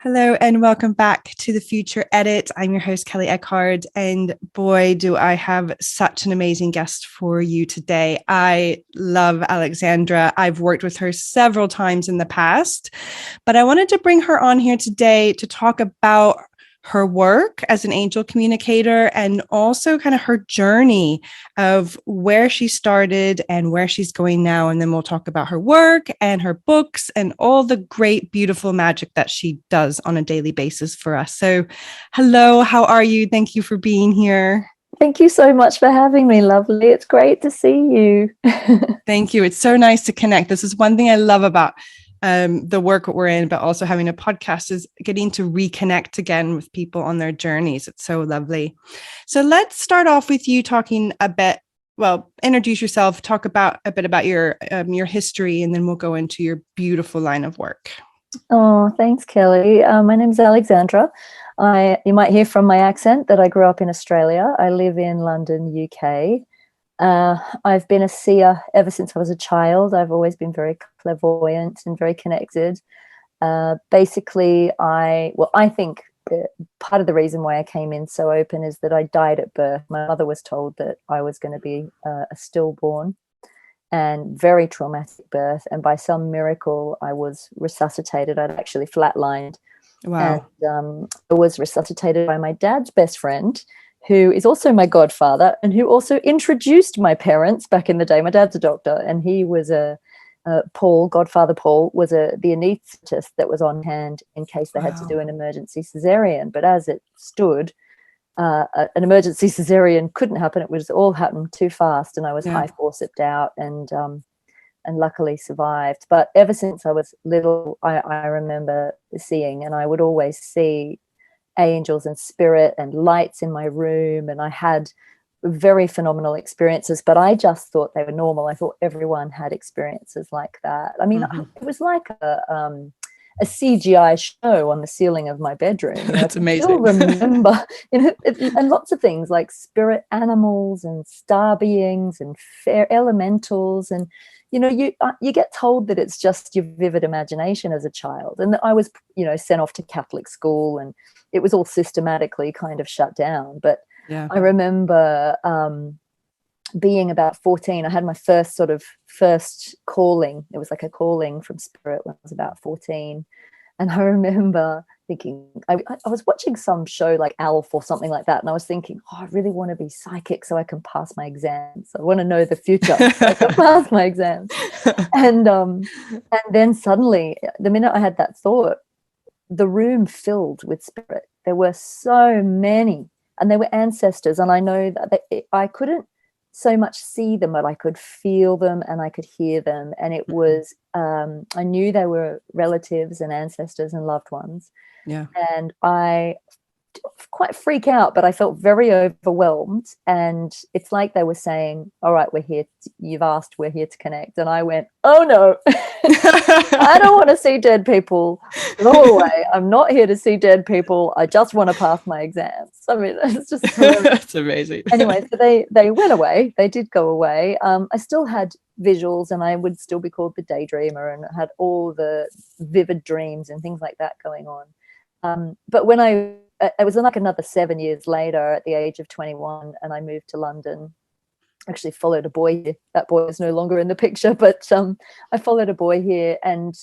Hello and welcome back to the Future Edit. I'm your host, Kelly Eckhard, and boy, do I have such an amazing guest for you today. I love Alexandra. I've worked with her several times in the past, but I wanted to bring her on here today to talk about her work as an angel communicator and also kind of her journey of where she started and where she's going now. And then we'll talk about her work and her books and all the great, beautiful magic that she does on a daily basis for us. So hello, how are you? Thank you for being here. Thank you so much for having me, lovely. It's great to see you. Thank you. It's so nice to connect. This is one thing I love about the work that we're in, but also having a podcast is getting to reconnect again with people on their journeys. It's so lovely. So let's start off with you talking a bit. Well, introduce yourself, talk about a bit about your history, and then we'll go into your beautiful line of work. Oh, thanks, Kelly. My name is Alexandra. You might hear from my accent that I grew up in Australia. I live in London, UK. I've been a seer ever since I was a child. I've always been very clairvoyant and very connected. Basically, I think part of the reason why I came in so open is that I died at birth. My mother was told that I was going to be a stillborn, and very traumatic birth. And by some miracle, I was resuscitated. I'd actually flatlined. Wow. And I was resuscitated by my dad's best friend, who is also my godfather and who also introduced my parents back in the day. My dad's a doctor, and he was Godfather Paul was the anaesthetist that was on hand in case they had to do an emergency cesarean. But as it stood, an emergency cesarean couldn't happen. It was all happened too fast, and I was high forceps out and luckily survived. But ever since I was little, I remember seeing, and I would always see angels and spirit and lights in my room, and I had very phenomenal experiences, but I just thought they were normal. I thought everyone had experiences like that. I mean, it was like a CGI show on the ceiling of my bedroom. That's amazing. I still remember, and lots of things like spirit animals and star beings and fair elementals, and you get told that it's just your vivid imagination as a child. And I was, sent off to Catholic school, and it was all systematically kind of shut down. But I remember being about 14. I had my first calling. It was like a calling from spirit when I was about 14. And I remember thinking, I was watching some show like Alf or something like that, and I was thinking, I really want to be psychic so I can pass my exams. I want to know the future so I can pass my exams. And then suddenly, the minute I had that thought, the room filled with spirit. There were so many, and they were ancestors. And I know that I couldn't so much see them, but I could feel them and I could hear them. And it was, I knew they were relatives and ancestors and loved ones. Yeah. And I quite freak out, but I felt very overwhelmed. And it's like they were saying, all right, we're here. You've asked, we're here to connect. And I went, oh no, I don't want to see dead people. Go away. I'm not here to see dead people. I just want to pass my exams. I mean, it's just that's amazing. Anyway, so they went away. They did go away. I still had visuals, and I would still be called the daydreamer, and had all the vivid dreams and things like that going on. But when it was like another 7 years later, at the age of 21, and I moved to London. Actually followed a boy here. That boy is no longer in the picture, but I followed a boy here, and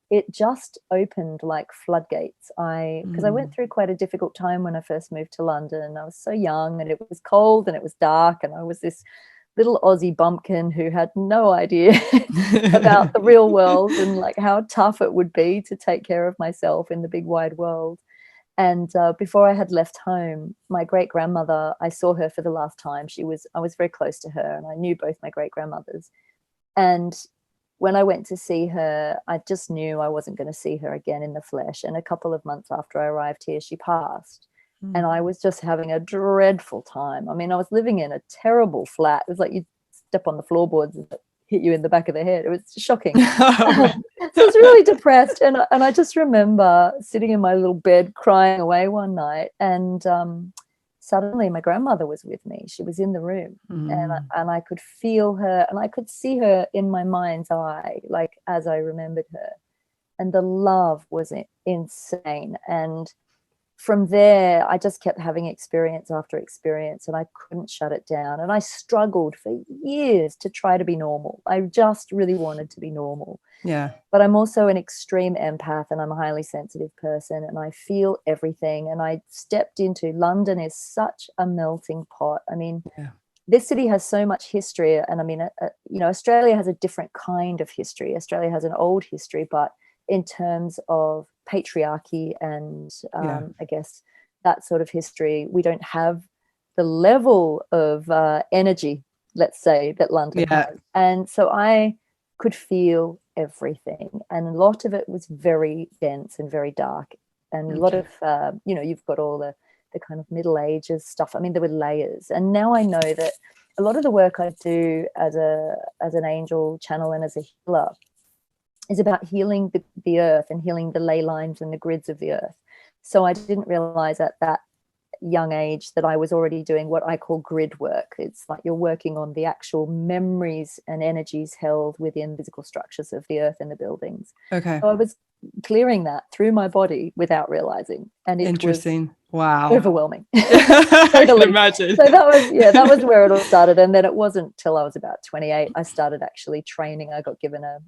it just opened like floodgates. Because I went through quite a difficult time when I first moved to London. I was so young, and it was cold and it was dark, and I was this little Aussie bumpkin who had no idea about the real world and like how tough it would be to take care of myself in the big wide world. And before I had left home, my great-grandmother, I saw her for the last time. I was very close to her, and I knew both my great-grandmothers. And when I went to see her, I just knew I wasn't going to see her again in the flesh. And a couple of months after I arrived here, she passed. And I was just having a dreadful time. I mean, I was living in a terrible flat. It was like you'd step on the floorboards and hit you in the back of the head. It was shocking. So I was really depressed, and I just remember sitting in my little bed crying away one night, and suddenly my grandmother was with me. She was in the room, and I could feel her, and I could see her in my mind's eye, like as I remembered her. and the love was insane. And from there, I just kept having experience after experience, and I couldn't shut it down. And I struggled for years to try to be normal. I just really wanted to be normal. Yeah. But I'm also an extreme empath, and I'm a highly sensitive person, and I feel everything. And I stepped into London is such a melting pot. I mean, this city has so much history. And I mean, you know, Australia has a different kind of history. Australia has an old history, but in terms of patriarchy and I guess that sort of history, we don't have the level of energy, let's say, that London has. And so I could feel everything, and a lot of it was very dense and very dark, and a lot of you know, you've got all the kind of Middle Ages stuff. I mean, there were layers. And now I know that a lot of the work I do as an angel channel and as a healer is about healing the earth and healing the ley lines and the grids of the earth. So I didn't realize at that young age that I was already doing what I call grid work. It's like you're working on the actual memories and energies held within physical structures of the earth and the buildings. Okay. So I was clearing that through my body without realizing. And it Interesting. was wow. overwhelming. I can imagine. So that was where it all started. And then it wasn't till I was about 28 I started actually training. I got given a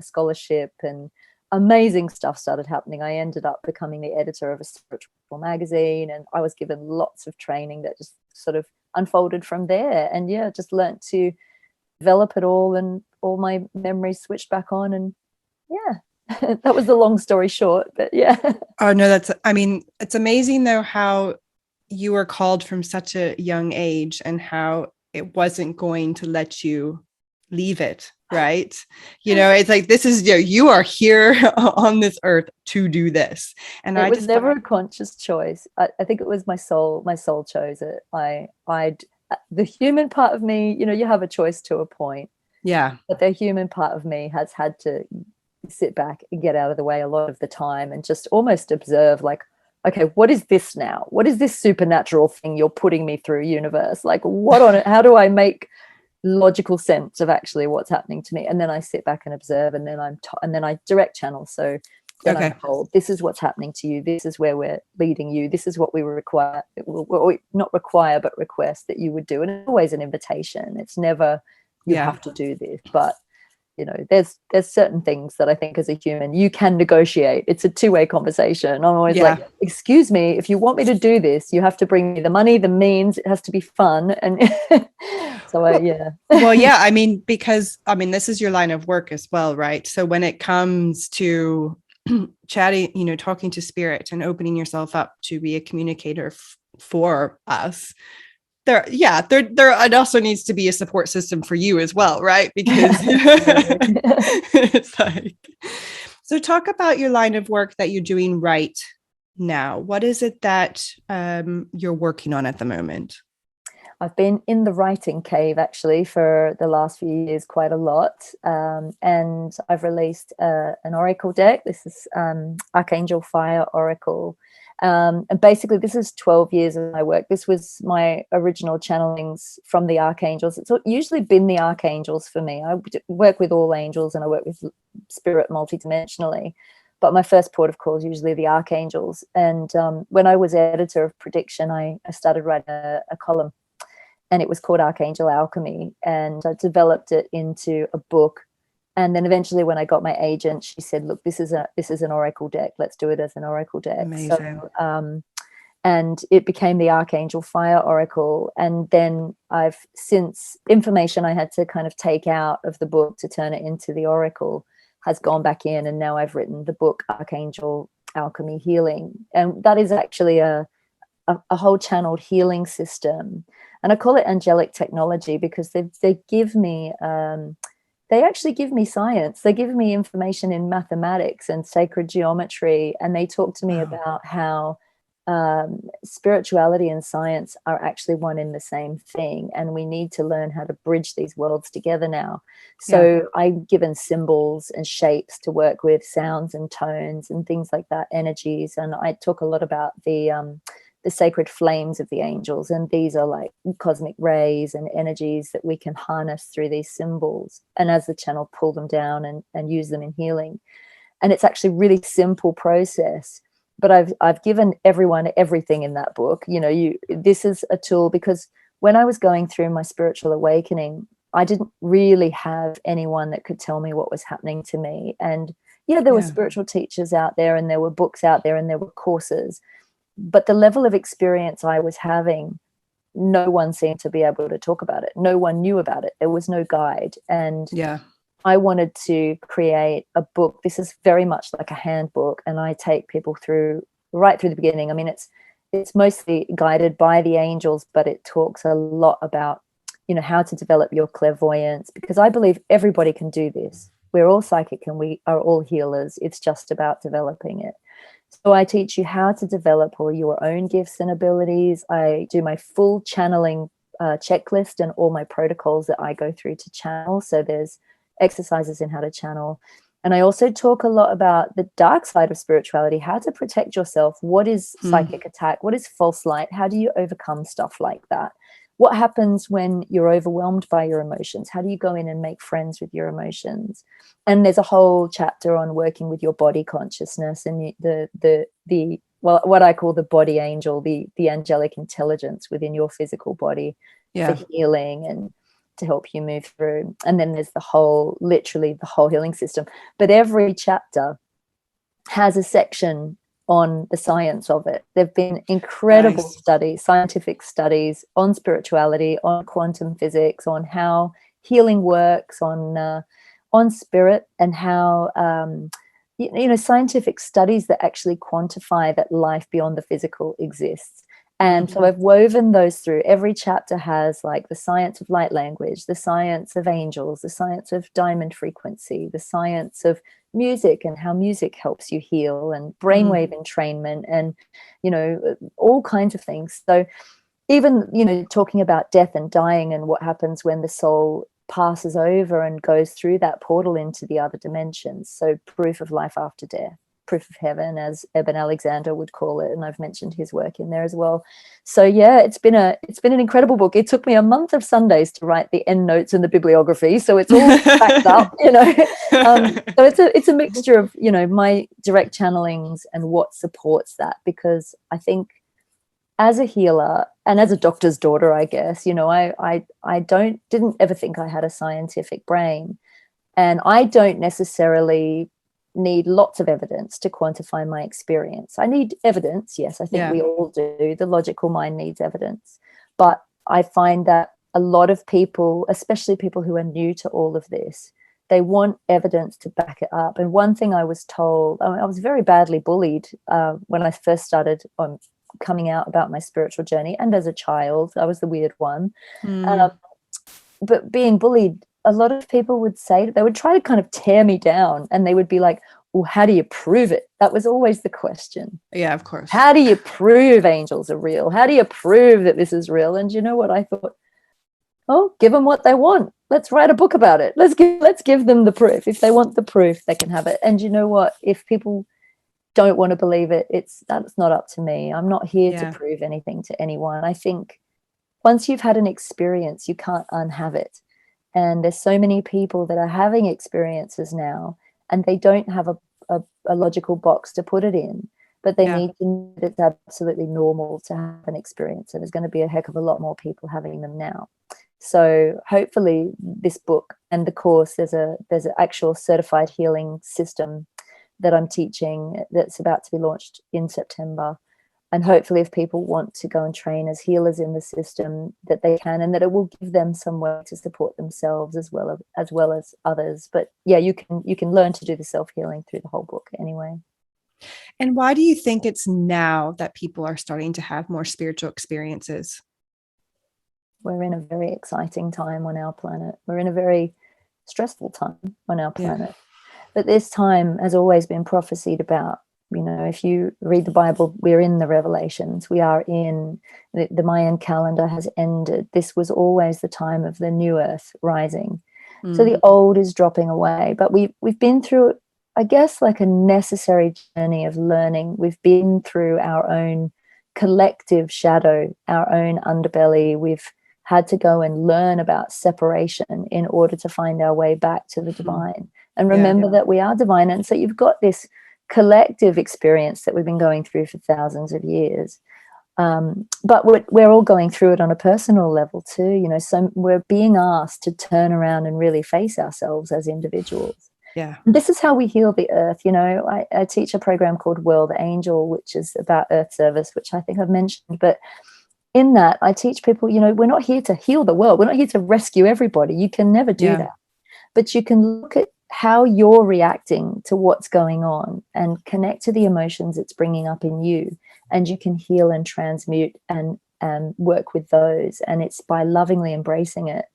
scholarship, and amazing stuff started happening. I ended up becoming the editor of a spiritual magazine, and I was given lots of training that just sort of unfolded from there. And just learnt to develop it all, and all my memories switched back on. And that was the long story short, but Oh no, I mean, it's amazing though how you were called from such a young age, and how it wasn't going to let you leave it, right? You know, it's like, this is, you are here on this earth to do this. And it was never a conscious choice. I think it was my soul chose it. The human part of me, you know, you have a choice to a point. Yeah. But the human part of me has had to sit back and get out of the way a lot of the time, and just almost observe, like, okay, what is this now? What is this supernatural thing you're putting me through, universe? Like, what on it? How do I make logical sense of actually what's happening to me? And then I sit back and observe, and then I direct channel. So then I'm told, this is what's happening to you. This is where we're leading you. This is what we require. Not require, but request that you would do. And it's always an invitation. It's never you have to do this, but you know, there's certain things that I think as a human you can negotiate. It's a two-way conversation. I'm always like, excuse me, if you want me to do this, you have to bring me the money, the means. It has to be fun. And so well, I mean, because I mean, this is your line of work as well, right? So when it comes to chatting, you know, talking to spirit and opening yourself up to be a communicator for us, there it also needs to be a support system for you as well, right? Because it's like, so talk about your line of work that you're doing right now. What is it that you're working on at the moment? I've been in the writing cave actually for the last few years quite a lot, and I've released an oracle deck. This is Archangel Fire Oracle. And basically this is 12 years of my work. This was my original channelings from the archangels. It's usually been the archangels for me. I work with all angels and I work with spirit multidimensionally, but my first port of call is usually the archangels. And when I was editor of Prediction, I started writing a column, and it was called Archangel Alchemy, and I developed it into a book. And then eventually when I got my agent, she said, look, this is an oracle deck. Let's do it as an oracle deck. Amazing. So, and it became the Archangel Fire Oracle. And then I've since information I had to kind of take out of the book to turn it into the oracle has gone back in. And now I've written the book Archangel Alchemy Healing. And that is actually a whole channeled healing system. And I call it angelic technology because they give me they actually give me science. They give me information in mathematics and sacred geometry, and they talk to me about how spirituality and science are actually one in the same thing, and we need to learn how to bridge these worlds together now. So I'm given symbols and shapes to work with, sounds and tones and things like that, energies. And I talk a lot about the sacred flames of the angels, and these are like cosmic rays and energies that we can harness through these symbols, and as the channel pull them down and use them in healing. And it's actually really simple process. But I've given everyone everything in that book. This is a tool, because when I was going through my spiritual awakening, I didn't really have anyone that could tell me what was happening to me. And there were spiritual teachers out there, and there were books out there, and there were courses. But the level of experience I was having, no one seemed to be able to talk about it. No one knew about it. There was no guide. And I wanted to create a book. This is very much like a handbook, and I take people right through the beginning. I mean, it's mostly guided by the angels, but it talks a lot about, how to develop your clairvoyance, because I believe everybody can do this. We're all psychic and we are all healers. It's just about developing it. So I teach you how to develop all your own gifts and abilities. I do my full channeling checklist and all my protocols that I go through to channel. So there's exercises in how to channel. And I also talk a lot about the dark side of spirituality, how to protect yourself. What is psychic attack? What is false light? How do you overcome stuff like that? What happens when you're overwhelmed by your emotions? How do you go in and make friends with your emotions? And there's a whole chapter on working with your body consciousness and what I call the body angel, the angelic intelligence within your physical body for healing and to help you move through. And then there's literally the whole healing system. But every chapter has a section on the science of it. There've been incredible studies, scientific studies on spirituality, on quantum physics, on how healing works, on spirit, and how scientific studies that actually quantify that life beyond the physical exists. And so I've woven those through. Every chapter has like the science of light language, the science of angels, the science of diamond frequency, the science of music and how music helps you heal, and brainwave entrainment, and all kinds of things. So even talking about death and dying and what happens when the soul passes over and goes through that portal into the other dimensions. So proof of life after death, proof of heaven, as Eben Alexander would call it, and I've mentioned his work in there as well. So it's been an incredible book. It took me a month of Sundays to write the end notes and the bibliography, so it's all backed up. So it's a mixture of my direct channelings and what supports that, because I think as a healer and as a doctor's daughter, I guess I didn't ever think I had a scientific brain, and I don't necessarily need lots of evidence to quantify my experience. I need evidence, yes, I think we all do. The logical mind needs evidence. But I find that a lot of people, especially people who are new to all of this, they want evidence to back it up. And one thing I was told, I was very badly bullied when I first started coming out about my spiritual journey, and as a child, I was the weird one. But being bullied, a lot of people would say, they would try to kind of tear me down, and they would be like, well, how do you prove it? That was always the question. Yeah, of course. How do you prove angels are real? How do you prove that this is real? And you know what I thought? Oh, give them what they want. Let's write a book about it. Let's give them the proof. If they want the proof, they can have it. And you know what? If people don't want to believe it, that's not up to me. I'm not here to prove anything to anyone. I think once you've had an experience, you can't unhave it. And there's so many people that are having experiences now, and they don't have a logical box to put it in, but they need to know that it's absolutely normal to have an experience. And there's going to be a heck of a lot more people having them now. So hopefully this book and the course, there's an actual certified healing system that I'm teaching that's about to be launched in September. And hopefully if people want to go and train as healers in the system, that they can, and that it will give them some way to support themselves as well as others. But you can learn to do the self-healing through the whole book anyway. And why do you think it's now that people are starting to have more spiritual experiences? We're in a very exciting time on our planet. We're in a very stressful time on our planet. But this time has always been prophesied about. If you read the Bible, we're in the Revelations. We are in the Mayan calendar has ended. This was always the time of the new earth rising. So the old is dropping away. But we've been through, I guess, like a necessary journey of learning. We've been through our own collective shadow, our own underbelly. We've had to go and learn about separation in order to find our way back to the divine. and remember that we are divine. And so you've got this collective experience that we've been going through for thousands of years. But we're all going through it on a personal level too, you know, so we're being asked to turn around and really face ourselves as individuals. Yeah. This is how we heal the earth. You know, I teach a program called World Angel, which is about earth service, which I think I've mentioned. But in that, I teach people, you know, we're not here to heal the world. We're not here to rescue everybody. You can never do that. But you can look at how you're reacting to what's going on and connect to the emotions it's bringing up in you. And you can heal and transmute and work with those. And it's by lovingly embracing it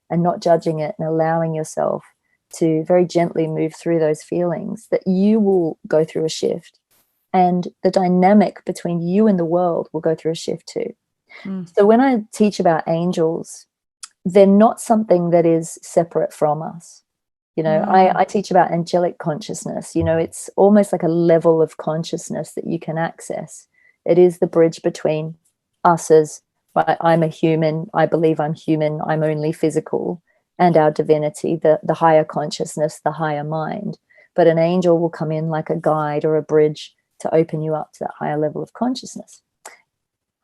and not judging it and allowing yourself to very gently move through those feelings that you will go through a shift. And the dynamic between you and the world will go through a shift too. So when I teach about angels, they're not something that is separate from us. You know, I teach about angelic consciousness. You know, it's almost like a level of consciousness that you can access. It is the bridge between us as I'm a human, I believe I'm human, I'm only physical, and our divinity, the higher consciousness, the higher mind. But an angel will come in like a guide or a bridge to open you up to that higher level of consciousness.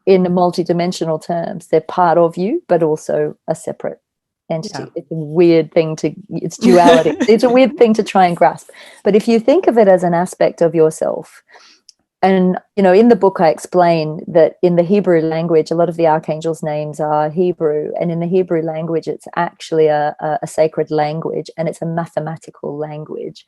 In multidimensional terms, they're part of you, but also a separate entity. It's a weird thing it's duality. It's a weird thing to try and grasp. But if you think of it as an aspect of yourself, and, you know, in the book, I explain that in the Hebrew language, a lot of the archangels' names are Hebrew. And in the Hebrew language, it's actually a sacred language, and it's a mathematical language.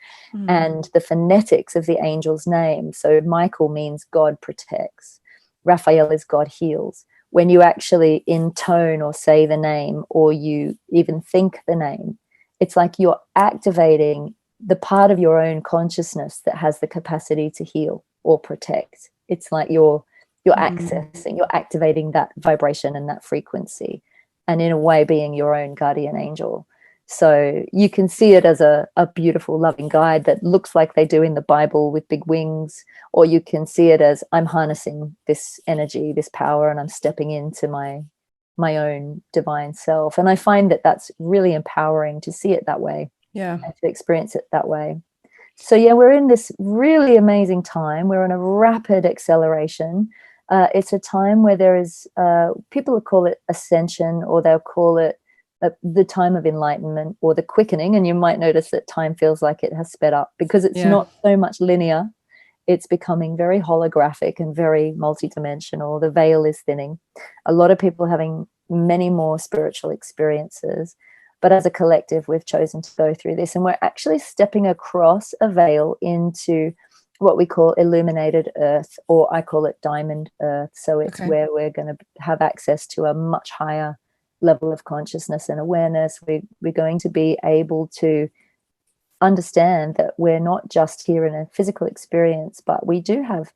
And the phonetics of the angel's name. So Michael means God protects. Raphael is God heals. When you actually intone or say the name, or you even think the name, it's like you're activating the part of your own consciousness that has the capacity to heal or protect. It's like you're accessing, you're activating that vibration and that frequency, and in a way being your own guardian angel. So you can see it as a beautiful loving guide that looks like they do in the Bible with big wings, or you can see it as I'm harnessing this energy, this power, and I'm stepping into my own divine self. And I find that that's really empowering to see it that way, and to experience it that way. So yeah, we're in this really amazing time. We're on a rapid acceleration. It's a time where there is, people will call it ascension, or they'll call it the time of enlightenment, or the quickening. And you might notice that time feels like it has sped up, because it's not so much linear. It's becoming very holographic and very multidimensional. The veil is thinning. A lot of people having many more spiritual experiences. But as a collective, we've chosen to go through this, and we're actually stepping across a veil into what we call illuminated earth, or I call it diamond earth. So it's where we're going to have access to a much higher level of consciousness and awareness. We're going to be able to understand that we're not just here in a physical experience, but we do have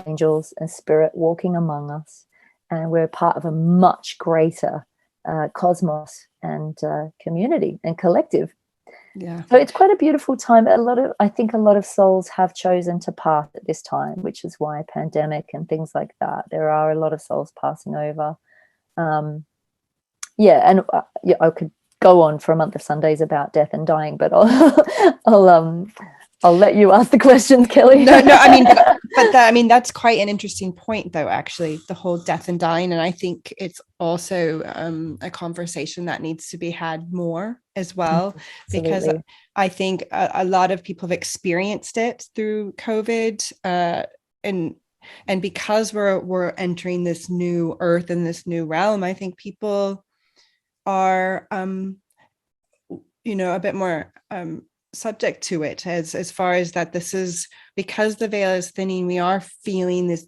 angels and spirit walking among us, and we're part of a much greater cosmos and community and collective. So it's quite a beautiful time. I think a lot of souls have chosen to pass at this time, which is why pandemic and things like that, there are a lot of souls passing over. I could go on for a month of Sundays about death and dying, but I'll let you ask the questions, Kelly. No, I mean, that's quite an interesting point, though, actually, the whole death and dying. And I think it's also a conversation that needs to be had more as well, because I think a lot of people have experienced it through COVID, and because we're entering this new earth and this new realm, I think people are, a bit more subject to it, as far as that this is, because the veil is thinning, we are feeling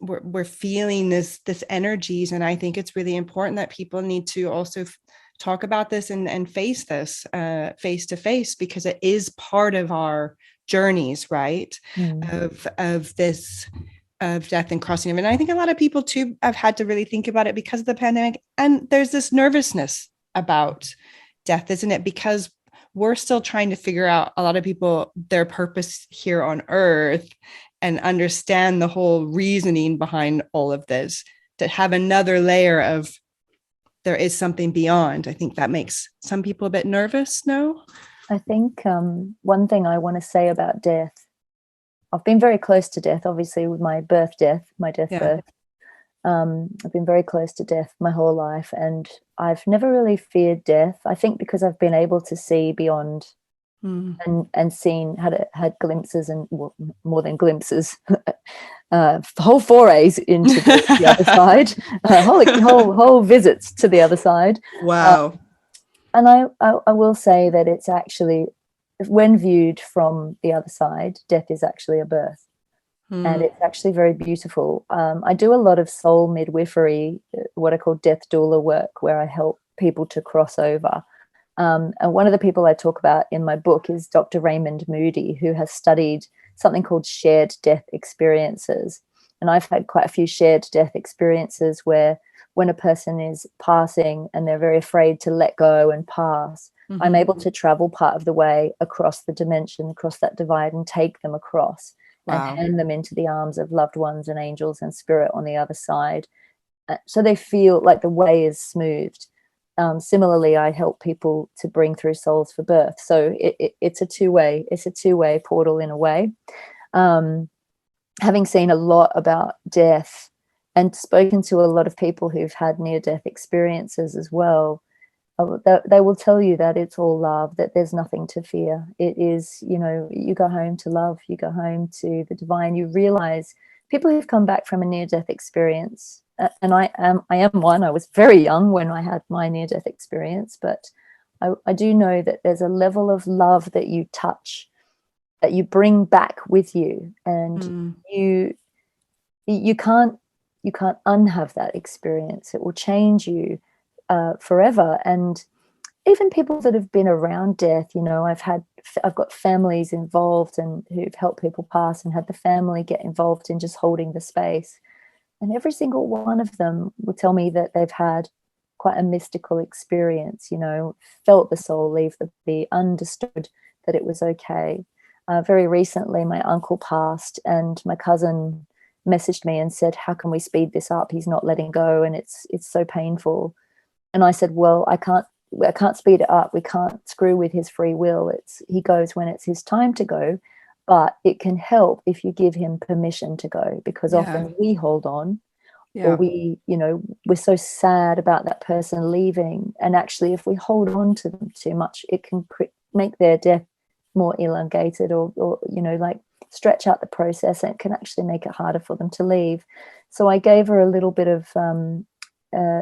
we're feeling this energies. And I think it's really important that people need to also talk about this and face this face to face, because it is part of our journeys, right? Of this, of death and crossing over. And I think a lot of people too have had to really think about it because of the pandemic. And there's this nervousness about death, isn't it? Because we're still trying to figure out, a lot of people, their purpose here on earth, and understand the whole reasoning behind all of this, to have another layer of there is something beyond. I think that makes some people a bit nervous. No? I think one thing I want to say about death, I've been very close to death, obviously, with my death Yeah. birth. I've been very close to death my whole life, and I've never really feared death. I think because I've been able to see beyond and seen, had glimpses, and well, more than glimpses, whole forays into the other side, whole visits to the other side. Wow. And I will say that it's actually, when viewed from the other side, death is actually a birth. And it's actually very beautiful. I do a lot of soul midwifery, what I call death doula work, where I help people to cross over. And one of the people I talk about in my book is Dr. Raymond Moody, who has studied something called shared death experiences. And I've had quite a few shared death experiences where when a person is passing and they're very afraid to let go and pass, I'm able to travel part of the way across the dimension, across that divide, and take them across. Wow. And hand them into the arms of loved ones and angels and spirit on the other side. So they feel like the way is smoothed. Similarly, I help people to bring through souls for birth. So it's a two-way portal in a way. Having seen a lot about death and spoken to a lot of people who've had near-death experiences as well, they will tell you that it's all love, that there's nothing to fear. It is, you go home to love, you go home to the divine. You realize people who've come back from a near-death experience, and I am one. I was very young when I had my near-death experience, but I do know that there's a level of love that you touch, that you bring back with you, and you can't unhave that experience. It will change you forever. And even people that have been around death, I've got families involved and who've helped people pass, and had the family get involved in just holding the space. And every single one of them will tell me that they've had quite a mystical experience, felt the soul leave the body, understood that it was okay. Very recently, my uncle passed, and my cousin messaged me and said, "How can we speed this up? He's not letting go, and it's so painful." And I said, "Well, I can't speed it up. We can't screw with his free will. He goes when it's his time to go, but it can help if you give him permission to go, because often we hold on, or we're so sad about that person leaving. And actually, if we hold on to them too much, it can make their death more elongated, or like stretch out the process, and it can actually make it harder for them to leave." So I gave her a little bit of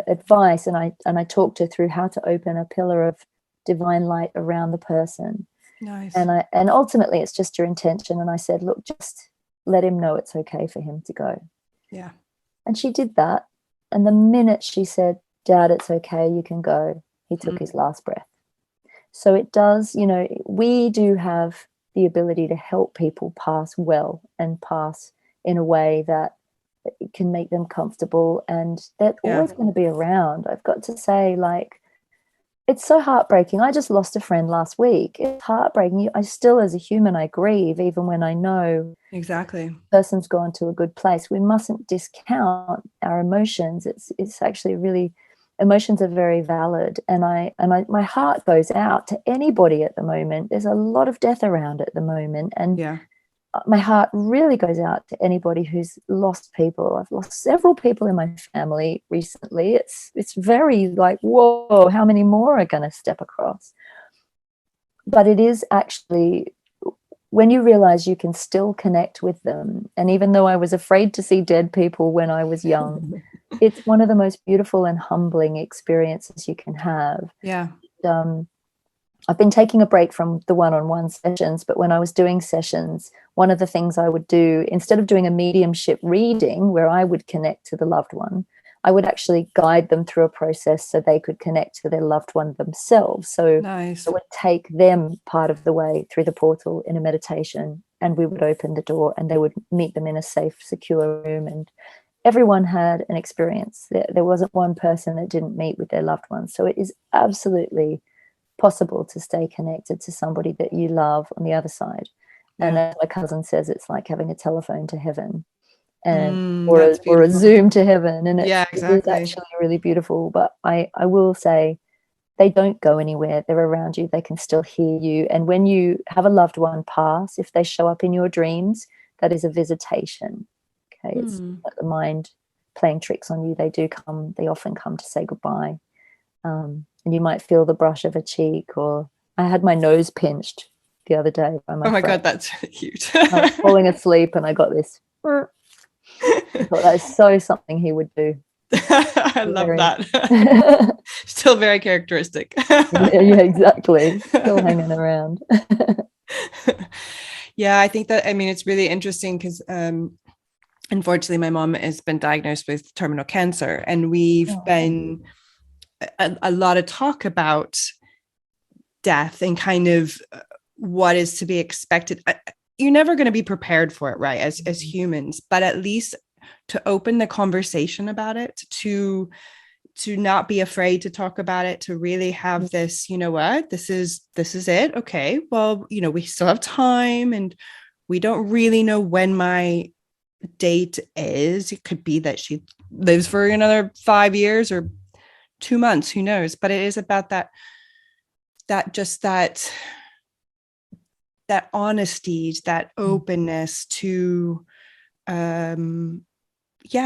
advice, and I talked her through how to open a pillar of divine light around the person. Nice. And ultimately it's just your intention. And I said, "Look, just let him know it's okay for him to go." Yeah. And she did that. And the minute she said, "Dad, it's okay, you can go," he took his last breath. So it does, we do have the ability to help people pass well, and pass in a way that it can make them comfortable, and they're always going to be around. I've got to say, it's so heartbreaking. I just lost a friend last week. It's heartbreaking. I still, as a human, I grieve, even when I know exactly the person's gone to a good place. We mustn't discount our emotions. It's actually really, emotions are very valid. And my heart goes out to anybody at the moment. There's a lot of death around at the moment, and my heart really goes out to anybody who's lost people. I've lost several people in my family recently. It's very like, whoa, how many more are going to step across? But it is actually, when you realize you can still connect with them. And even though I was afraid to see dead people when I was young, it's one of the most beautiful and humbling experiences you can have. Yeah. I've been taking a break from the one-on-one sessions, but when I was doing sessions, one of the things I would do, instead of doing a mediumship reading where I would connect to the loved one, I would actually guide them through a process so they could connect to their loved one themselves. So nice. I would take them part of the way through the portal in a meditation, and we would open the door, and they would meet them in a safe, secure room. And everyone had an experience. There wasn't one person that didn't meet with their loved one. So it is absolutely possible to stay connected to somebody that you love on the other side. And as my cousin says, it's like having a telephone to heaven, and or a Zoom to heaven. And it is actually really beautiful. But I will say, they don't go anywhere. They're around you. They can still hear you. And when you have a loved one pass, if they show up in your dreams, that is a visitation. Okay, it's like the mind playing tricks on you. They often come to say goodbye. And you might feel the brush of a cheek, or I had my nose pinched the other day by my Oh my friend. God, that's really cute. I was falling asleep and I got this. I thought that is so something he would do. I love that. Still very characteristic. Yeah, exactly. Still hanging around. Yeah, I think that, I mean, it's really interesting because unfortunately my mom has been diagnosed with terminal cancer, and we've been a lot of talk about death and kind of what is to be expected. You're never going to be prepared for it, right, as humans, but at least to open the conversation about it, to not be afraid to talk about it, to really have this, you know what, this is it. Okay, well, you know, we still have time, and we don't really know when my date is. It could be that she lives for another 5 years or 2 months, who knows? But it is about that honesty, that openness to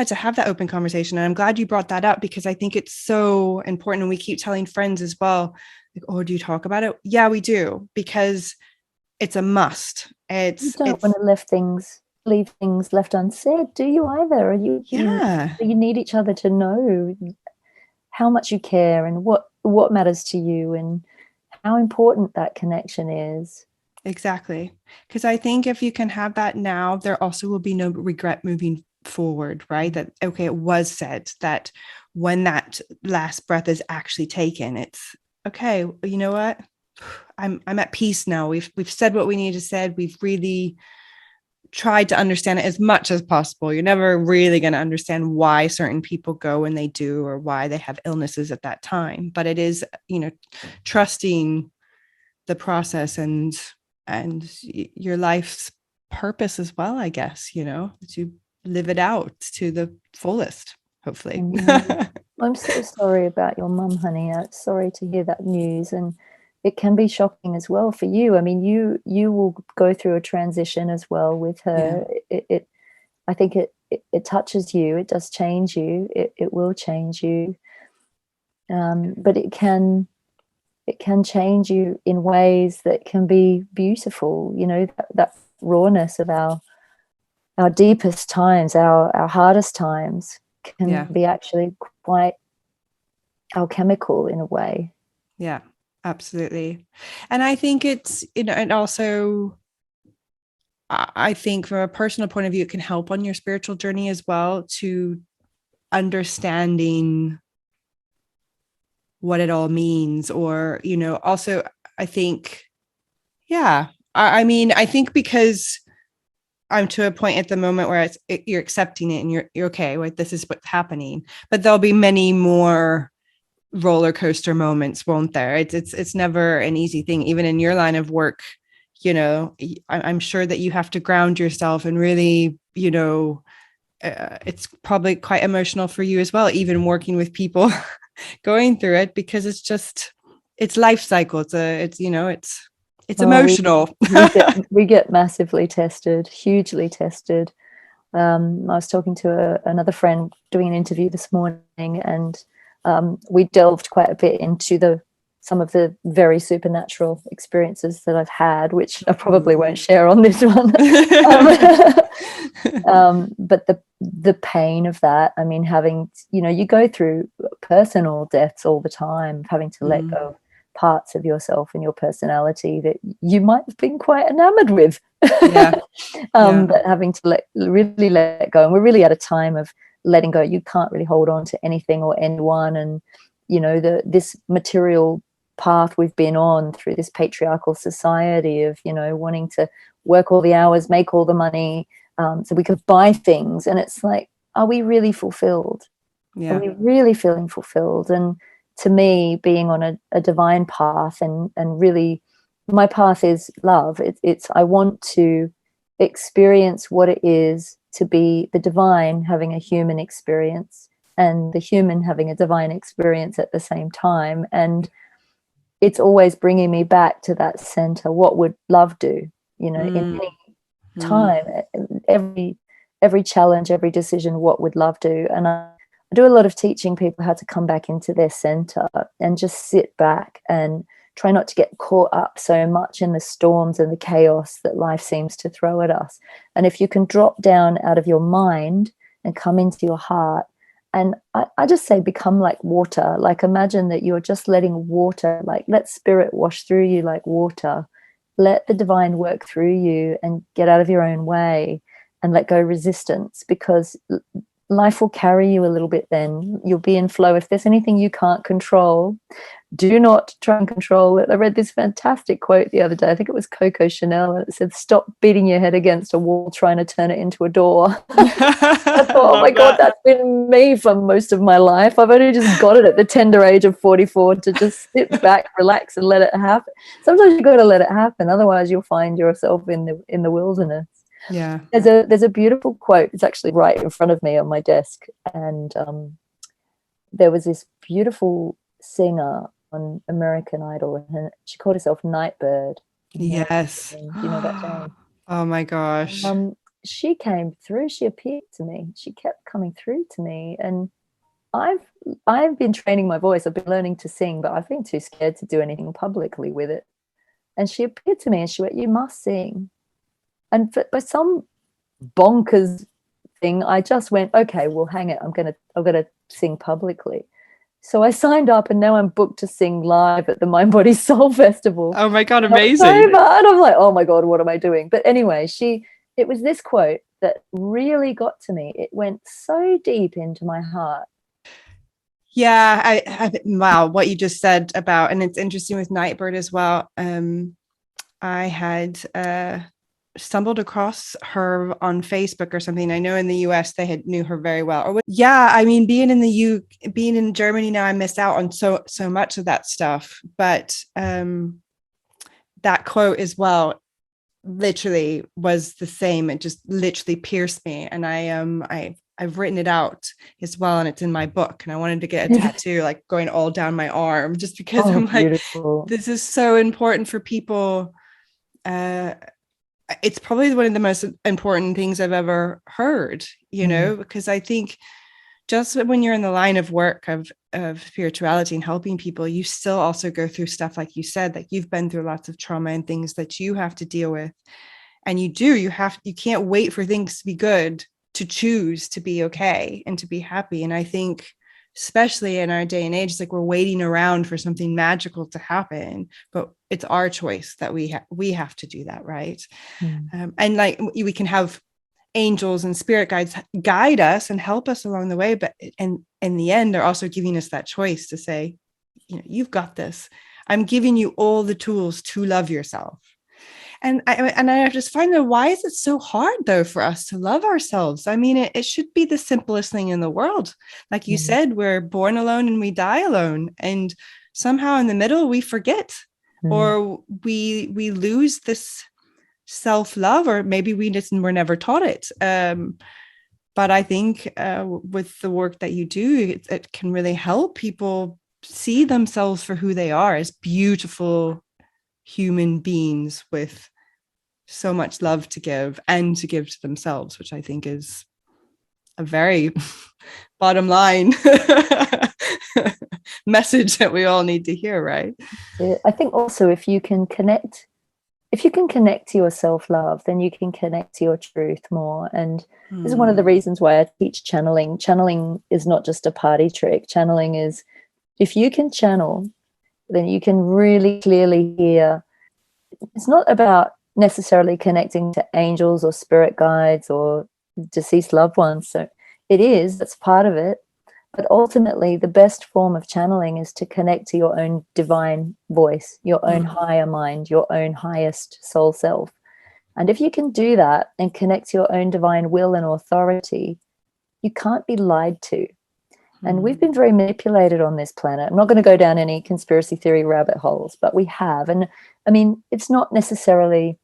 to have that open conversation. And I'm glad you brought that up, because I think it's so important. And we keep telling friends as well, like, oh, do you talk about it? Yeah, we do, because it's a must. You don't want to leave things left unsaid, do you either? You need each other to know how much you care and what matters to you and how important that connection is. Exactly. Because I think if you can have that now, there also will be no regret moving forward, right? That, okay, it was said that when that last breath is actually taken, it's okay, you know what? I'm at peace now. We've said what we need to said. We've really tried to understand it as much as possible. You're never really going to understand why certain people go when they do, or why they have illnesses at that time. But it is, you know, trusting the process and your life's purpose as well, I guess, you know, to live it out to the fullest, hopefully. I'm so sorry about your mum, honey. Sorry to hear that news. And it can be shocking as well for you. I mean, you will go through a transition as well with her. Yeah. I think it touches you. It does change you. It will change you. But it can change you in ways that can be beautiful. You know, that rawness of our deepest times, our hardest times can be actually quite alchemical in a way. Yeah, absolutely. And I think it's, you know, and also I think from a personal point of view, it can help on your spiritual journey as well, to understanding what it all means. Or, you know, also I think, I mean, I think because I'm to a point at the moment where you're accepting it and you're okay, like, this is what's happening, but there'll be many more roller coaster moments, won't there? It's never an easy thing, even in your line of work. You know, I'm sure that you have to ground yourself and really, you know, it's probably quite emotional for you as well, even working with people going through it, because it's life cycle. It's you know, it's emotional. We get massively tested, hugely tested. I was talking to another friend doing an interview this morning, and we delved quite a bit into some of the very supernatural experiences that I've had, which I probably won't share on this one. But the pain of that, I mean, having, you know, you go through personal deaths all the time, having to let go of parts of yourself and your personality that you might have been quite enamored with. But having to really let go. And we're really at a time of letting go. You can't really hold on to anything or anyone. And, you know, this material path we've been on through this patriarchal society of, you know, wanting to work all the hours, make all the money, so we could buy things. And it's like, are we really fulfilled? Are we really feeling fulfilled? And to me, being on a divine path, and really my path is love. It's I want to experience what it is to be the divine having a human experience, and the human having a divine experience at the same time. And it's always bringing me back to that center. What would love do? You know, in any time, every challenge, every decision, what would love do? And I do a lot of teaching people how to come back into their center and just sit back and try not to get caught up so much in the storms and the chaos that life seems to throw at us. And if you can drop down out of your mind and come into your heart, and I just say become like water. Like imagine that you're just letting water, like let spirit wash through you like water. Let the divine work through you and get out of your own way and let go resistance, because life will carry you a little bit then. You'll be in flow. If there's anything you can't control, do not try and control it. I read this fantastic quote the other day. I think it was Coco Chanel, and it said, "Stop beating your head against a wall trying to turn it into a door." I thought, oh my God, that's been me for most of my life. I've only just got it at the tender age of 44 to just sit back, relax, and let it happen. Sometimes you've got to let it happen. Otherwise, you'll find yourself in the wilderness. Yeah. There's a beautiful quote. It's actually right in front of me on my desk. And there was this beautiful singer on American Idol, and she called herself Nightbirde. Yes. Do you know that name? Oh my gosh. She came through. She appeared to me. She kept coming through to me, and I've been training my voice. I've been learning to sing, but I've been too scared to do anything publicly with it. And she appeared to me, and she went, "You must sing." And by some bonkers thing, I just went, "Okay, well, hang it. I'm gonna sing publicly." So I signed up, and now I'm booked to sing live at the Mind Body Soul Festival. Oh my God, amazing. And I'm like, oh my God, what am I doing? But anyway, it was this quote that really got to me. It went so deep into my heart. Yeah, wow, what you just said about, and it's interesting with Nightbirde as well. I had stumbled across her on Facebook or something. I know in the US they knew her very well. Yeah, I mean, being in Germany now, I missed out on so much of that stuff. But that quote as well literally was the same. It just literally pierced me, and I've written it out as well, and it's in my book. And I wanted to get a tattoo, like going all down my arm, just because I'm beautiful. Like, this is so important for people. It's probably one of the most important things I've ever heard, you know, because I think just when you're in the line of work of spirituality and helping people, you still also go through stuff, like you said, like you've been through lots of trauma and things that you have to deal with. And you can't wait for things to be good to choose to be okay and to be happy. And I think, especially in our day and age, it's like we're waiting around for something magical to happen, but it's our choice that we have to do that, right? And like we can have angels and spirit guides guide us and help us along the way, but in the end, they're also giving us that choice to say, you know, you've got this. I'm giving you all the tools to love yourself. And I just find that, why is it so hard though for us to love ourselves? I mean, it should be the simplest thing in the world. Like you said, we're born alone and we die alone. And somehow in the middle, we forget or we lose this self-love, or maybe we're never taught it. But I think with the work that you do, it can really help people see themselves for who they are, as beautiful human beings with so much love to give and to give to themselves, which I think is a very bottom line message that we all need to hear, right? I think also if you can connect to your self-love, then you can connect to your truth more. And this is one of the reasons why I teach channeling. Channeling is not just a party trick. Channeling is, if you can channel, then you can really clearly hear. It's not about necessarily connecting to angels or spirit guides or deceased loved ones. So that's part of it. But ultimately, the best form of channeling is to connect to your own divine voice, your own higher mind, your own highest soul self. And if you can do that and connect to your own divine will and authority, you can't be lied to. And we've been very manipulated on this planet. I'm not going to go down any conspiracy theory rabbit holes, but we have. And I mean, it's not necessarily,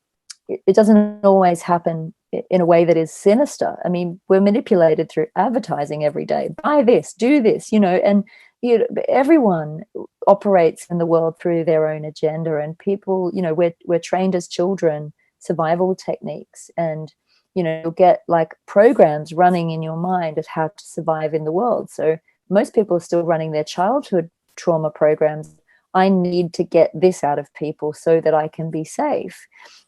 it doesn't always happen in a way that is sinister. I mean, we're manipulated through advertising every day. Buy this, do this, you know, and everyone operates in the world through their own agenda, and people, we're trained as children survival techniques, and you'll get like programs running in your mind of how to survive in the world. So most people are still running their childhood trauma programs. I need to get this out of people so that I can be safe.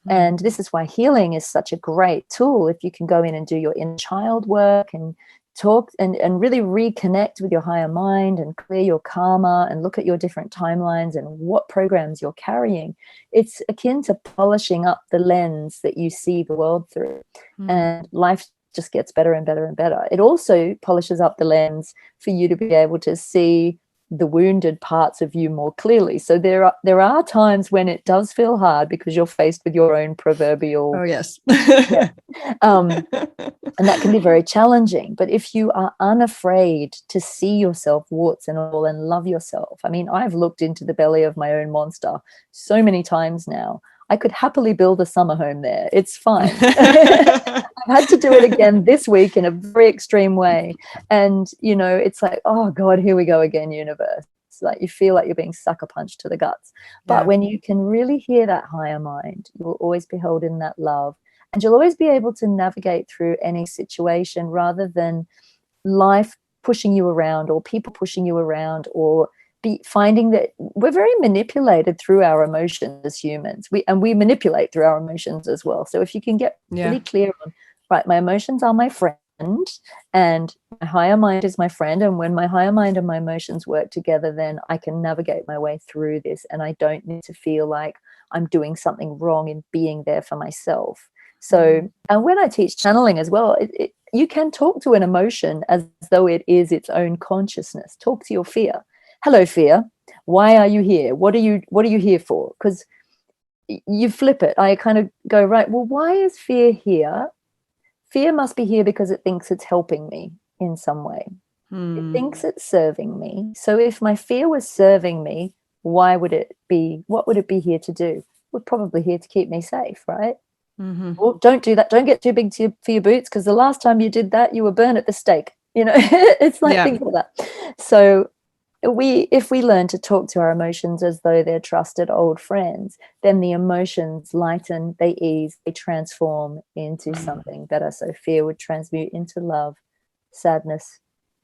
And this is why healing is such a great tool. If you can go in and do your inner child work and talk and really reconnect with your higher mind and clear your karma and look at your different timelines and what programs you're carrying, it's akin to polishing up the lens that you see the world through. And life just gets better and better and better. It also polishes up the lens for you to be able to see the wounded parts of you more clearly. So there are times when it does feel hard because you're faced with your own proverbial and that can be very challenging. But if you are unafraid to see yourself warts and all and love yourself, I mean, I've looked into the belly of my own monster so many times now. I could happily build a summer home there. It's fine. I've had to do it again this week in a very extreme way. And, it's like, oh God, here we go again, universe. It's like you feel like you're being sucker punched to the guts. But when you can really hear that higher mind, you'll always be held in that love. And you'll always be able to navigate through any situation rather than life pushing you around or people pushing you around, or finding that we're very manipulated through our emotions as humans. We manipulate through our emotions as well. So if you can get really clear on, right, my emotions are my friend and my higher mind is my friend. And when my higher mind and my emotions work together, then I can navigate my way through this. And I don't need to feel like I'm doing something wrong in being there for myself. So, and when I teach channeling as well, you can talk to an emotion as though it is its own consciousness. Talk to your fear. Hello, fear. Why are you here? What are you here for? Because you flip it. I kind of go, right, well, why is fear here? Fear must be here because it thinks it's helping me in some way. It thinks it's serving me. So if my fear was serving me, what would it be here to do? It would probably here to keep me safe, right? Well, don't do that. Don't get too big for your boots, because the last time you did that, you were burned at the stake. It's like things like that. So if we learn to talk to our emotions as though they're trusted old friends, then the emotions lighten, they ease, they transform into something better. So fear would transmute into love, sadness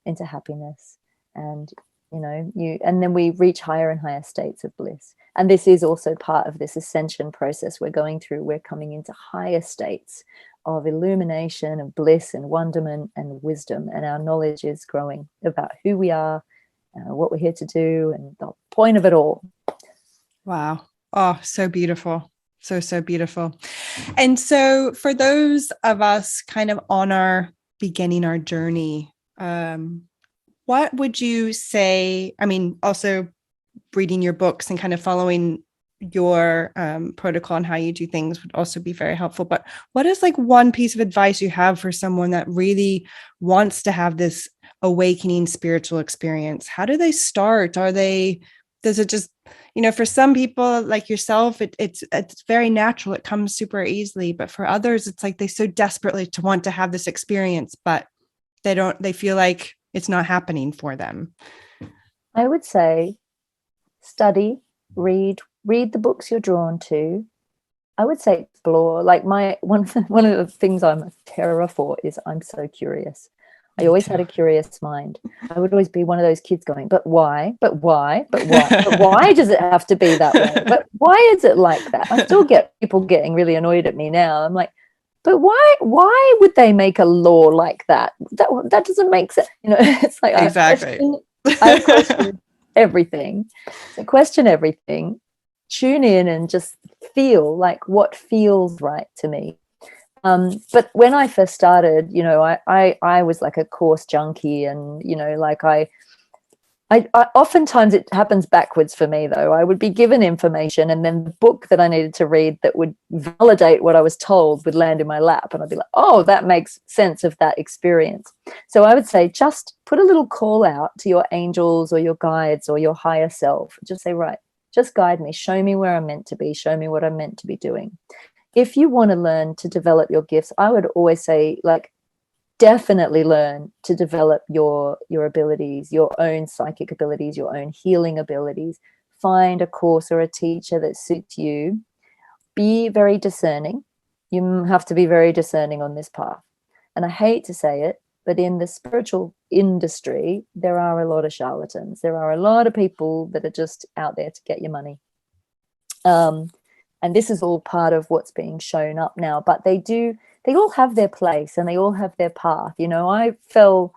into happiness, and and then we reach higher and higher states of bliss. And this is also part of this ascension process we're going through. We're coming into higher states of illumination, of bliss and wonderment and wisdom, and our knowledge is growing about who we are, what we're here to do, and the point of it all. Wow. Oh, so beautiful. So beautiful. And so for those of us kind of on our beginning our journey, what would you say? I mean, also reading your books and kind of following your protocol and how you do things would also be very helpful. But what is like one piece of advice you have for someone that really wants to have this awakening spiritual experience? How do they start? Does it just, for some people like yourself, it's very natural. It comes super easily. But for others, it's like they so desperately to want to have this experience, but they feel like it's not happening for them. I would say study, read the books you're drawn to. I would say explore. Like one of the things I'm a terror for is I'm so curious. I always had a curious mind. I would always be one of those kids going, but why? But why? But why? But why does it have to be that way? But why is it like that? I still get people getting really annoyed at me now. I'm like, but why would they make a law like that? That doesn't make sense. It's like exactly. I question everything. So question everything. Tune in and just feel like what feels right to me. But when I first started, I was like a course junkie, and I oftentimes it happens backwards for me though. I would be given information, and then the book that I needed to read that would validate what I was told would land in my lap, and I'd be like, oh, that makes sense of that experience. So I would say just put a little call out to your angels or your guides or your higher self. Just say, right, just guide me, show me where I'm meant to be, show me what I'm meant to be doing. If you want to learn to develop your gifts, I would always say, like, definitely learn to develop your abilities, your own psychic abilities, your own healing abilities. Find a course or a teacher that suits you. Be very discerning. You have to be very discerning on this path. And I hate to say it, but in the spiritual industry, there are a lot of charlatans. There are a lot of people that are just out there to get your money. And this is all part of what's being shown up now. But they all have their place and they all have their path. You know, I fell,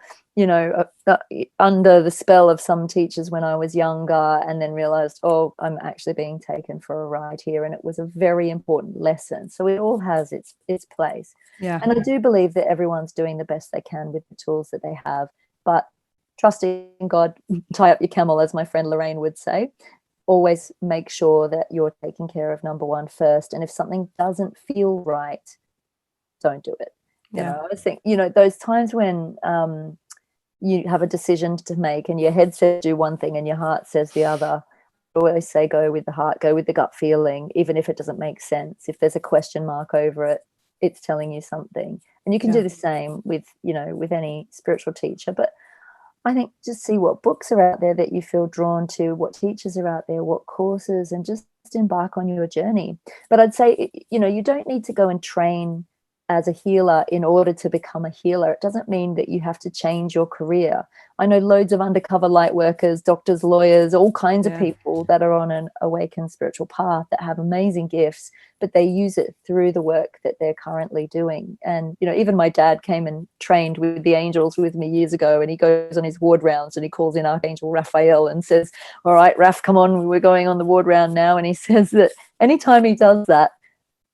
under the spell of some teachers when I was younger, and then realized, oh, I'm actually being taken for a ride here. And it was a very important lesson. So it all has its place. Yeah. And I do believe that everyone's doing the best they can with the tools that they have. But trusting God, tie up your camel, as my friend Lorraine would say. Always make sure that you're taking care of number one first. And if something doesn't feel right, don't do it. You know, I think, those times when you have a decision to make and your head says do one thing and your heart says the other, I always say go with the heart, go with the gut feeling, even if it doesn't make sense. If there's a question mark over it, it's telling you something. And you can do the same with, with any spiritual teacher. But I think just see what books are out there that you feel drawn to, what teachers are out there, what courses, and just embark on your journey. But I'd say, you don't need to go and train as a healer in order to become a healer. It doesn't mean that you have to change your career. I know loads of undercover light workers, doctors, lawyers, all kinds of people that are on an awakened spiritual path that have amazing gifts, but they use it through the work that they're currently doing. And, even my dad came and trained with the angels with me years ago, and he goes on his ward rounds and he calls in Archangel Raphael and says, all right, Raph, come on, we're going on the ward round now. And he says that anytime he does that,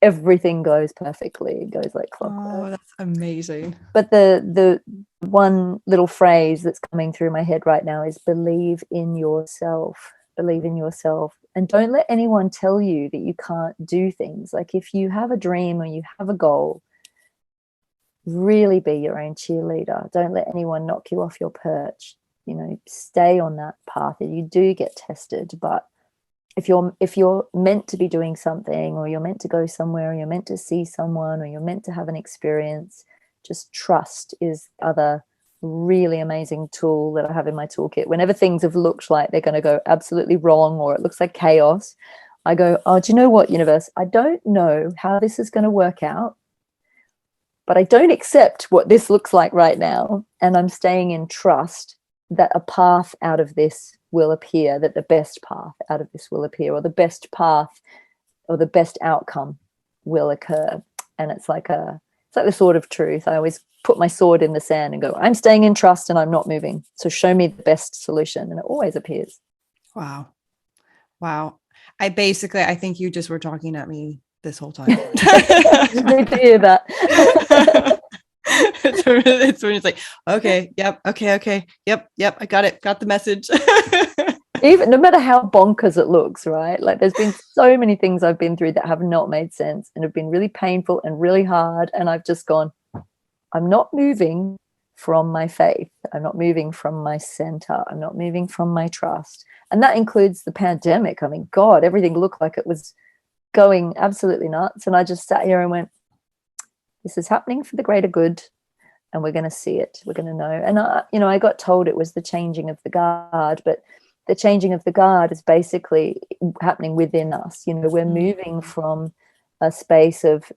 everything goes perfectly. It goes like clockwork. Oh, that's amazing. But the one little phrase that's coming through my head right now is believe in yourself. Believe in yourself. And don't let anyone tell you that you can't do things. Like if you have a dream or you have a goal, really be your own cheerleader. Don't let anyone knock you off your perch. Stay on that path. And you do get tested, but if you're meant to be doing something, or you're meant to go somewhere, or you're meant to see someone, or you're meant to have an experience, just trust is the other really amazing tool that I have in my toolkit. Whenever things have looked like they're going to go absolutely wrong, or it looks like chaos, I go, oh, do you know what, universe? I don't know how this is going to work out, but I don't accept what this looks like right now. And I'm staying in trust that a path out of this will appear, that the best path out of this will appear, or the best path or the best outcome will occur. And it's like the sword of truth. I always put my sword in the sand and go, I'm staying in trust and I'm not moving. So show me the best solution. And it always appears. Wow. I think you just were talking at me this whole time. Great to hear that. It's when it's like, okay, yep, okay, yep, I got it, got the message. Even no matter how bonkers it looks, right? Like there's been so many things I've been through that have not made sense and have been really painful and really hard, and I've just gone, I'm not moving from my faith, I'm not moving from my center, I'm not moving from my trust. And that includes the pandemic. I mean, God, everything looked like it was going absolutely nuts, and I just sat here and went, this is happening for the greater good, and we're going to see it. We're going to know. And I got told it was the changing of the guard, but the changing of the guard is basically happening within us. We're moving from a space of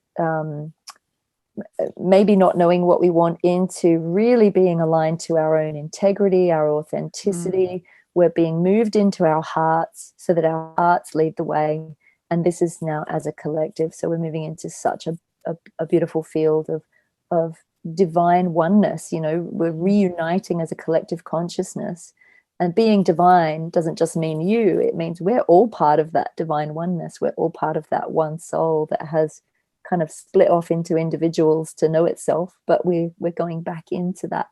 maybe not knowing what we want into really being aligned to our own integrity, our authenticity. We're being moved into our hearts so that our hearts lead the way. And this is now as a collective. So we're moving into such a beautiful field of divine oneness. We're reuniting as a collective consciousness, and being divine doesn't just mean you, it means we're all part of that divine oneness. We're all part of that one soul that has kind of split off into individuals to know itself, but we're going back into that.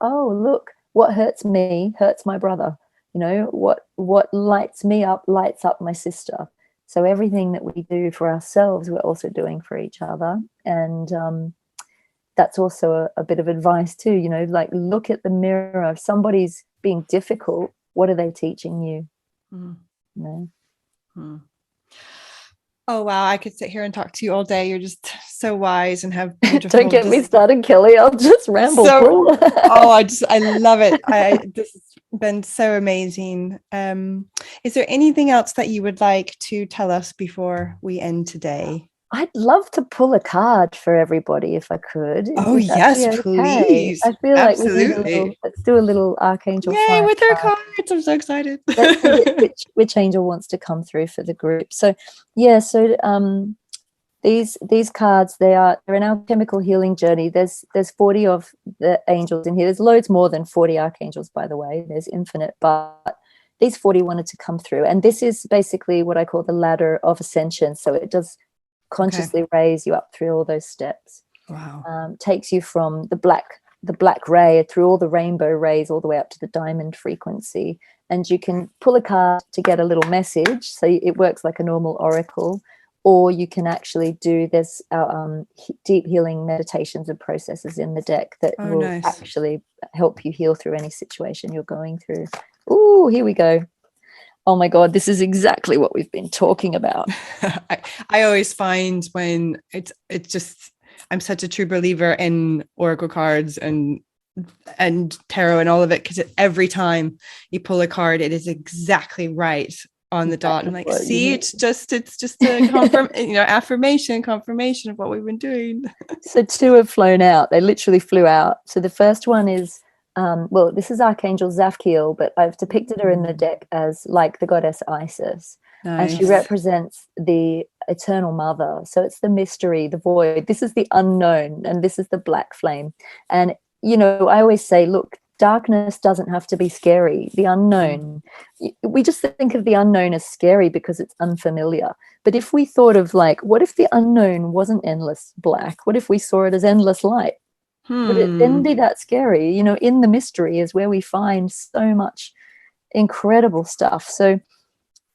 Oh, look, what hurts me hurts my brother. What lights me up lights up my sister. So everything that we do for ourselves, we're also doing for each other. And that's also a bit of advice too, like look at the mirror. If somebody's being difficult, what are they teaching you? Oh, wow. I could sit here and talk to you all day. You're just so wise and have beautiful. Don't get me started, Kelly. I'll just ramble. So, I love it. This has been so amazing. Is there anything else that you would like to tell us before we end today? I'd love to pull a card for everybody if I could. Oh, yes, please. I feel Absolutely. like let's do a little Archangel Yay, Fire with our cards. I'm so excited. Let's see which angel wants to come through for the group. So yeah, these cards, they're an alchemical healing journey. There's 40 of the angels in here. There's loads more than 40 archangels, by the way. There's infinite, but these 40 wanted to come through. And this is basically what I call the ladder of ascension. So it does consciously raise you up through all those steps. Wow. Takes you from the black ray through all the rainbow rays all the way up to the diamond frequency. And you can pull a card to get a little message. So it works like a normal oracle. Or you can actually do this deep healing meditations and processes in the deck that will actually help you heal through any situation you're going through. Ooh, here we go. Oh my God, this is exactly what we've been talking about. I always find when it's just, I'm such a true believer in oracle cards and tarot and all of it, because every time you pull a card, it is exactly right on the dot. I'm like, see, it's just a affirmation, confirmation of what we've been doing. So 2 have flown out. They literally flew out. So the first one is, this is Archangel Zapkiel, but I've depicted her in the deck as like the goddess Isis. Nice. And she represents the eternal mother. So it's the mystery, the void. This is the unknown, and this is the black flame. And, I always say, look, darkness doesn't have to be scary. The unknown, we just think of the unknown as scary because it's unfamiliar. But if we thought of what if the unknown wasn't endless black? What if we saw it as endless light? Would it then be that scary? In the mystery is where we find so much incredible stuff. So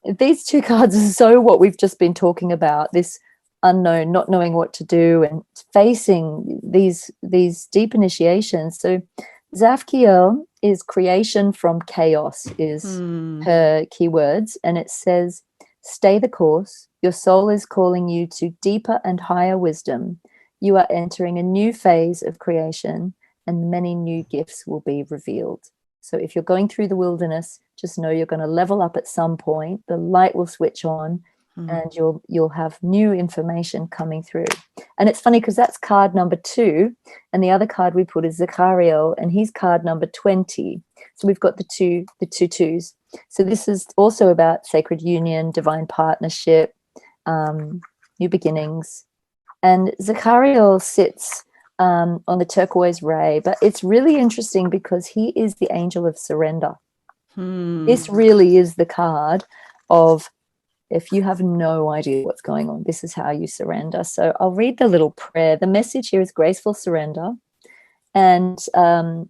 these 2 cards are so what we've just been talking about, this unknown, not knowing what to do and facing these deep initiations. So Zapkiel is creation from chaos is her keywords, and it says, stay the course. Your soul is calling you to deeper and higher wisdom. You are entering a new phase of creation, and many new gifts will be revealed. So if you're going through the wilderness, just know you're going to level up at some point. The light will switch on, and you'll have new information coming through. And it's funny because that's card number 2, and the other card we put is Zachariel, and he's card number 20. So we've got the two twos. So this is also about sacred union, divine partnership, new beginnings. And Zachariel sits on the turquoise ray, but it's really interesting because he is the angel of surrender. This really is the card of, if you have no idea what's going on, this is how you surrender. So I'll read the little prayer. The message here is graceful surrender. And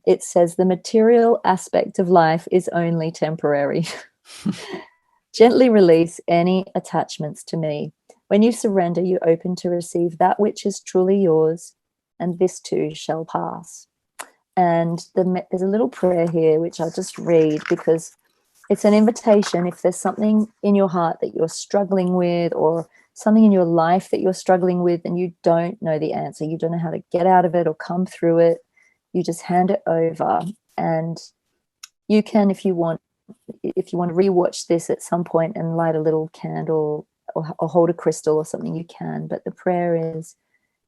it says, the material aspect of life is only temporary. Gently release any attachments to me. When you surrender, you open to receive that which is truly yours, and this too shall pass. And there's a little prayer here, which I'll just read because it's an invitation. If there's something in your heart that you're struggling with, or something in your life that you're struggling with and you don't know the answer, you don't know how to get out of it or come through it, you just hand it over. And you can, if you want to rewatch this at some point and light a little candle or hold a crystal or something, you can. But the prayer is,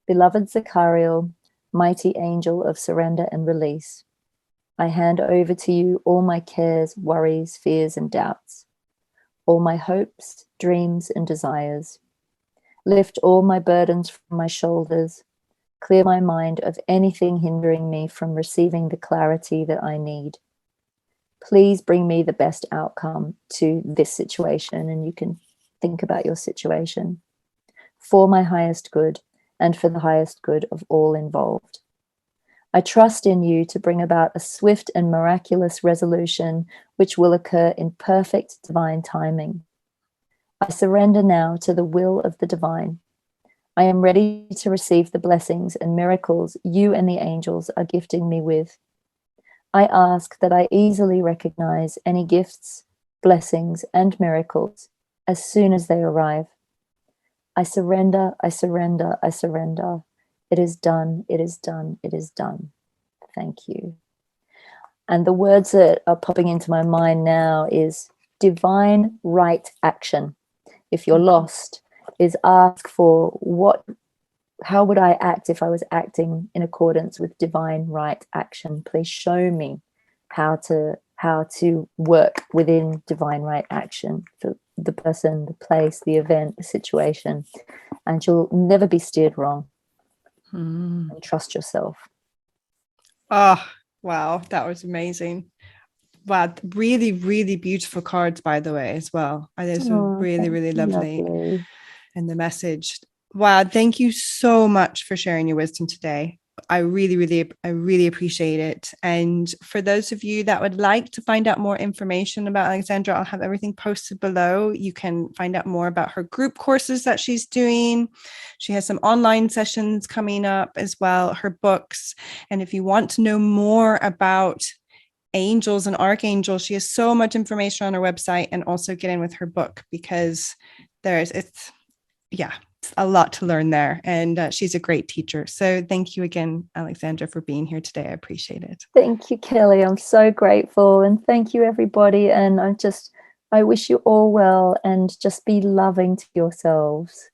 beloved Zachariel, mighty angel of surrender and release, I hand over to you all my cares, worries, fears, and doubts, all my hopes, dreams, and desires. Lift all my burdens from my shoulders. Clear my mind of anything hindering me from receiving the clarity that I need. Please bring me the best outcome to this situation, and you can think about your situation, for my highest good and for the highest good of all involved. I trust in you to bring about a swift and miraculous resolution which will occur in perfect divine timing. I surrender now to the will of the divine. I am ready to receive the blessings and miracles you and the angels are gifting me with. I ask that I easily recognize any gifts, blessings, and miracles as soon as they arrive. I surrender, I surrender, I surrender. It is done, it is done, it is done. Thank you. And the words that are popping into my mind now is divine right action. If you're lost, is ask for how would I act if I was acting in accordance with divine right action? Please show me how to work within divine right action for the person, the place, the event, the situation, and you'll never be steered wrong. And trust yourself. Oh, wow, that was amazing. Wow, really, really beautiful cards, by the way, as well. Those were really, really lovely. And the message. Wow, thank you so much for sharing your wisdom today. I really appreciate it. And for those of you that would like to find out more information about Alexandra, I'll have everything posted below. You can find out more about her group courses that she's doing. She has some online sessions coming up as well, her books. And if you want to know more about angels and archangels, she has so much information on her website, and also get in with her book, because it's a lot to learn there, and she's a great teacher. So thank you again, Alexandra, for being here today. I appreciate it. Thank you, Kelly. I'm so grateful, and thank you, everybody. And I wish you all well, and just be loving to yourselves.